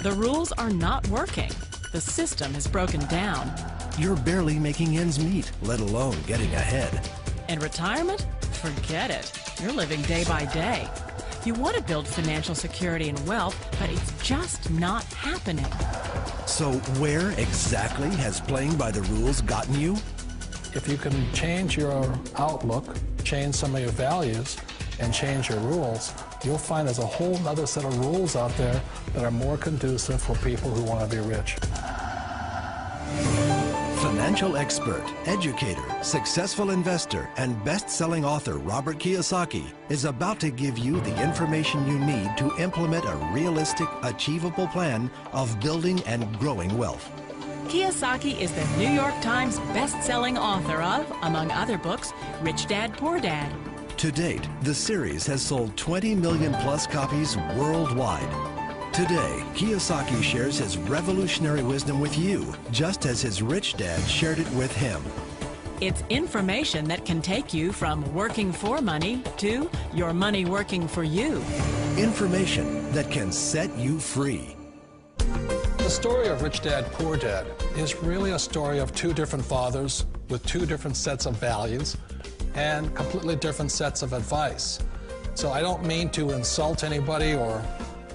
The rules are not working. The system is broken down. You're barely making ends meet, let alone getting ahead. And retirement? Forget it. You're living day by day. You want to build financial security and wealth, but it's just not happening. So where exactly has playing by the rules gotten you? If you can change your outlook, change some of your values, and change your rules, you'll find there's a whole other set of rules out there that are more conducive for people who want to be rich. Financial expert, educator, successful investor, and best-selling author Robert Kiyosaki is about to give you the information you need to implement a realistic, achievable plan of building and growing wealth. Kiyosaki is the New York Times best-selling author of, among other books, Rich Dad, Poor Dad. To date, the series has sold 20 million plus copies worldwide. Today, Kiyosaki shares his revolutionary wisdom with you, just as his rich dad shared it with him. It's information that can take you from working for money to your money working for you. Information that can set you free. The story of Rich Dad, Poor Dad is really a story of two different fathers with two different sets of values and completely different sets of advice. So I don't mean to insult anybody or,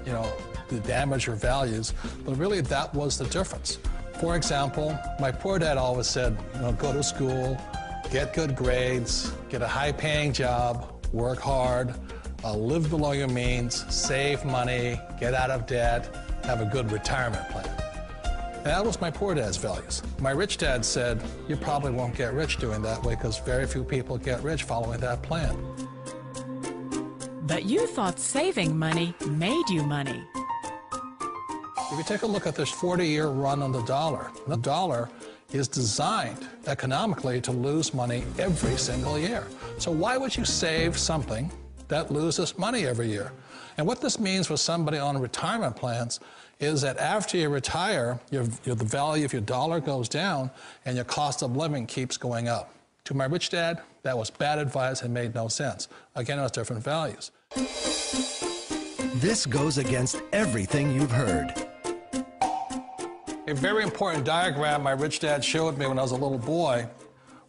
to damage your values, but really that was the difference. For example, my poor dad always said, go to school, get good grades, get a high-paying job, work hard, live below your means, save money, get out of debt, have a good retirement plan. And that was my poor dad's values. My rich dad said, you probably won't get rich doing that way because very few people get rich following that plan. But you thought saving money made you money. If you take a look at this 40-year run on the dollar is designed economically to lose money every single year. So why would you save something that loses money every year? And what this means for somebody on retirement plans is that after you retire, the value of your dollar goes down and your cost of living keeps going up. To my rich dad, that was bad advice and made no sense. Again, it was different values. This goes against everything you've heard. A very important diagram my rich dad showed me when I was a little boy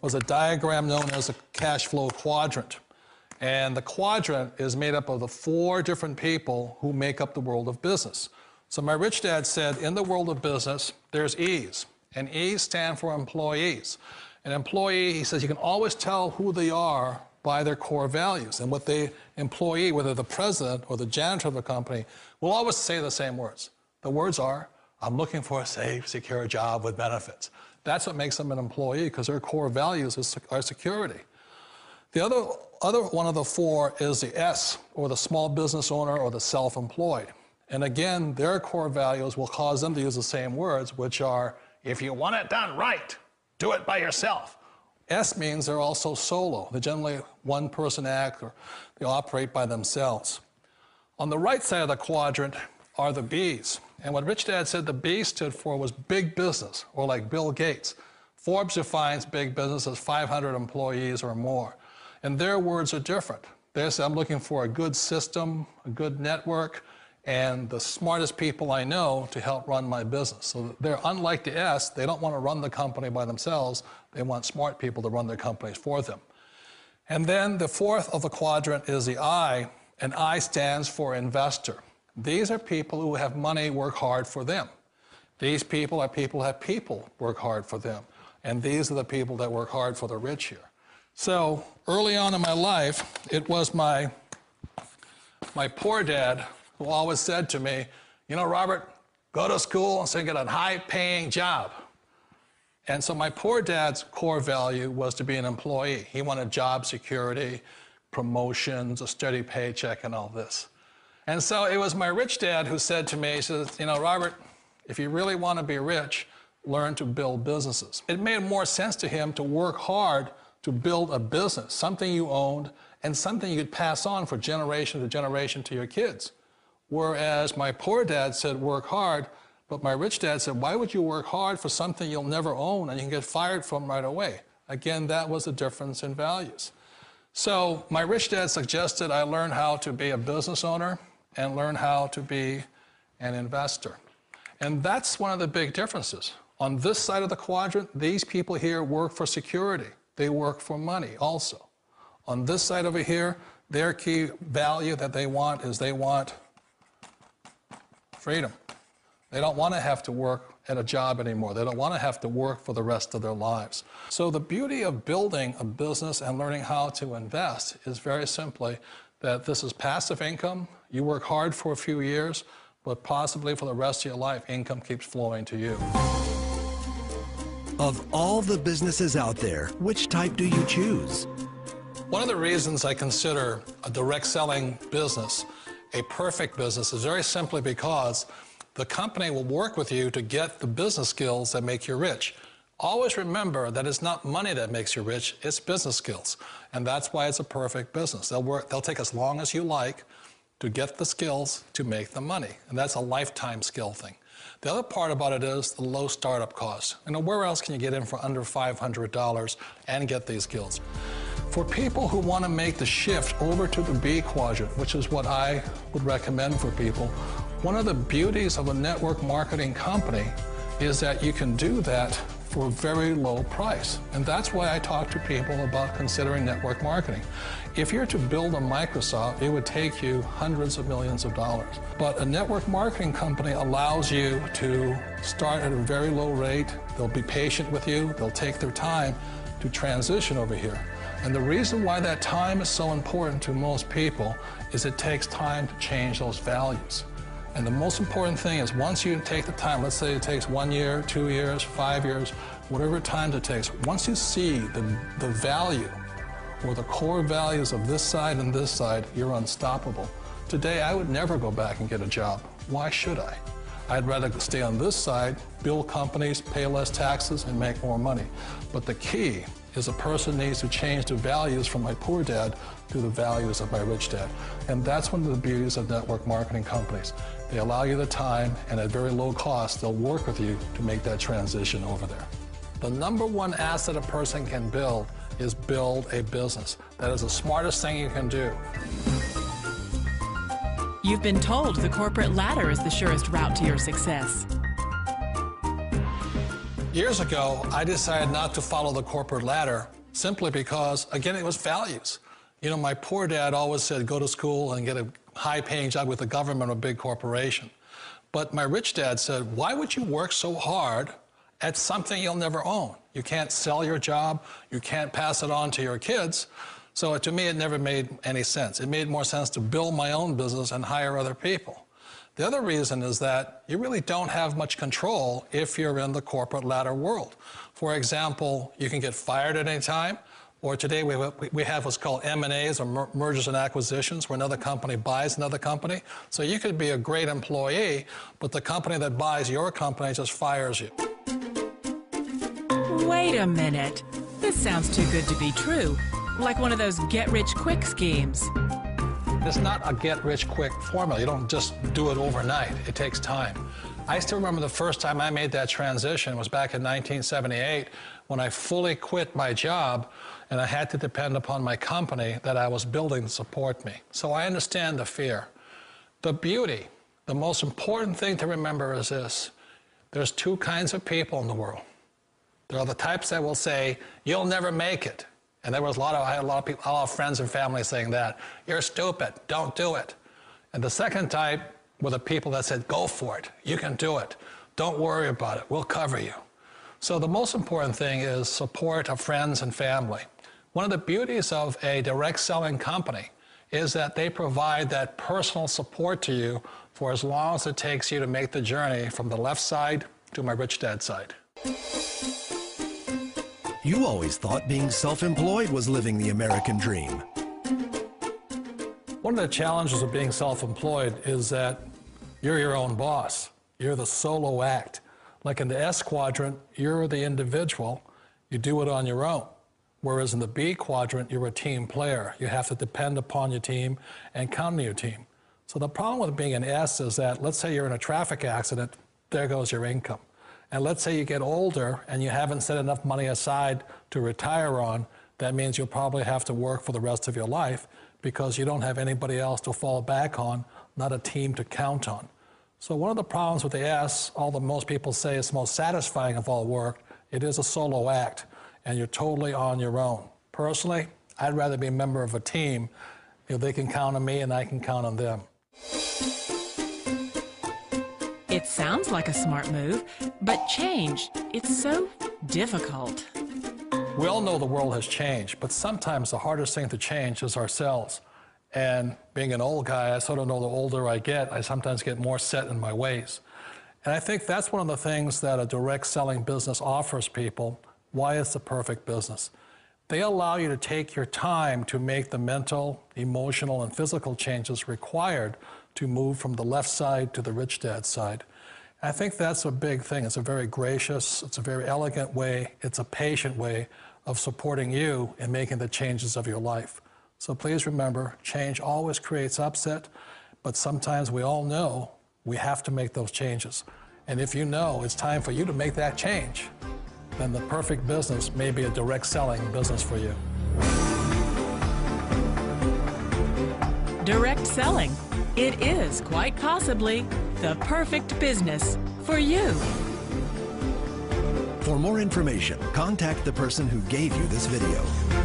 was a diagram known as a cash flow quadrant. And the quadrant is made up of the 4 different people who make up the world of business. So my rich dad said, in the world of business, there's E's, and E's stand for employees. An employee, he says, you can always tell who they are by their core values. And what the employee, whether the president or the janitor of the company, will always say the same words. The words are, I'm looking for a safe, secure job with benefits. That's what makes them an employee, because their core values are security. The other one of the 4 is the S, or the small business owner or the self-employed. And again, their core values will cause them to use the same words, which are, if you want it done right, do it by yourself. S means they're also solo. They're generally one-person act, or they operate by themselves. On the right side of the quadrant are the B's. And what Rich Dad said the B stood for was big business, or like Bill Gates. Forbes defines big business as 500 employees or more. And their words are different. They say, I'm looking for a good system, a good network, and the smartest people I know to help run my business. So they're unlike the S. They don't want to run the company by themselves. They want smart people to run their companies for them. And then the 4th of the quadrant is the I, and I stands for investor. These are people who have money work hard for them. These people are people who have people work hard for them. And these are the people that work hard for the rich here. So early on in my life, it was my poor dad who always said to me, Robert, go to school and get a high-paying job. And so my poor dad's core value was to be an employee. He wanted job security, promotions, a steady paycheck, and all this. And so it was my rich dad who said to me, he says, Robert, if you really want to be rich, learn to build businesses. It made more sense to him to work hard to build a business, something you owned and something you could pass on for generation to generation to your kids. Whereas my poor dad said, work hard, but my rich dad said, why would you work hard for something you'll never own and you can get fired from right away? Again, that was the difference in values. So my rich dad suggested I learn how to be a business owner and learn how to be an investor. And that's one of the big differences. On this side of the quadrant, these people here work for security. They work for money also. On this side over here, their key value that they want is they want freedom. They don't want to have to work at a job anymore. They don't want to have to work for the rest of their lives. So the beauty of building a business and learning how to invest is very simply that this is passive income. You work hard for a few years, but possibly for the rest of your life, income keeps flowing to you. Of all the businesses out there, which type do you choose? One of the reasons I consider a direct selling business a perfect business is very simply because the company will work with you to get the business skills that make you rich. Always remember that it's not money that makes you rich, it's business skills. And that's why it's a perfect business. They'll take as long as you like to get the skills to make the money. And that's a lifetime skill thing. The other part about it is the low startup cost. You know, where else can you get in for under $500 and get these skills? For people who want to make the shift over to the B quadrant, which is what I would recommend for people, one of the beauties of a network marketing company is that you can do that for a very low price. And that's why I talk to people about considering network marketing. If you're to build a Microsoft, it would take you hundreds of millions of dollars. But a network marketing company allows you to start at a very low rate. They'll be patient with you. They'll take their time to transition over here. And the reason why that time is so important to most people is it takes time to change those values. And the most important thing is once you take the time, let's say it takes 1 year, 2 years, 5 years, whatever time it takes, once you see the value or the core values of this side and this side, you're unstoppable. Today, I would never go back and get a job. Why should I? I'd rather stay on this side, build companies, pay less taxes, and make more money. But the key is a person needs to change the values from my poor dad to the values of my rich dad. And that's one of the beauties of network marketing companies. They allow you the time, and at very low cost, they'll work with you to make that transition over there. The number one asset a person can build is build a business. That is the smartest thing you can do. You've been told the corporate ladder is the surest route to your success. Years ago, I decided not to follow the corporate ladder simply because, again, it was values. You know, my poor dad always said, go to school and get a high-paying job with the government or a big corporation. But my rich dad said, why would you work so hard at something you'll never own? You can't sell your job. You can't pass it on to your kids. So to me, it never made any sense. It made more sense to build my own business and hire other people. The other reason is that you really don't have much control if you're in the corporate ladder world. For example, you can get fired at any time, or today we have what's called M&As, or mergers and acquisitions, where another company buys another company. So you could be a great employee, but the company that buys your company just fires you. Wait a minute. This sounds too good to be true. Like one of those get-rich-quick schemes. It's not a get-rich-quick formula. You don't just do it overnight. It takes time. I still remember the first time I made that transition was back in 1978 when I fully quit my job and I had to depend upon my company that I was building to support me. So I understand the fear. The beauty, the most important thing to remember is this. There's two kinds of people in the world. There are the types that will say, you'll never make it. And I had a lot of friends and family saying that. You're stupid, don't do it. And the second type were the people that said, go for it, you can do it. Don't worry about it, we'll cover you. So the most important thing is support of friends and family. One of the beauties of a direct selling company is that they provide that personal support to you for as long as it takes you to make the journey from the left side to my rich dad side. You always thought being self-employed was living the American dream. One of the challenges of being self-employed is that you're your own boss. You're the solo act. Like in the S quadrant, you're the individual. You do it on your own. Whereas in the B quadrant, you're a team player. You have to depend upon your team and count on your team. So the problem with being an S is that, let's say you're in a traffic accident, there goes your income. And let's say you get older and you haven't set enough money aside to retire on, that means you'll probably have to work for the rest of your life because you don't have anybody else to fall back on, not a team to count on. So one of the problems with the S, although most people say it's the most satisfying of all work, it is a solo act, and you're totally on your own. Personally, I'd rather be a member of a team. You know, they can count on me and I can count on them. It sounds like a smart move, but change, it's so difficult. We all know the world has changed, but sometimes the hardest thing to change is ourselves. And being an old guy, I sort of know the older I get, I sometimes get more set in my ways. And I think that's one of the things that a direct selling business offers people, why it's the perfect business. They allow you to take your time to make the mental, emotional, and physical changes required to move from the left side to the rich dad side. And I think that's a big thing. It's a very gracious, it's a very elegant way, it's a patient way of supporting you in making the changes of your life. So please remember, change always creates upset, but sometimes we all know we have to make those changes. And if you know it's time for you to make that change, then the perfect business may be a direct selling business for you. Direct selling. It is quite possibly the perfect business for you. For more information, contact the person who gave you this video.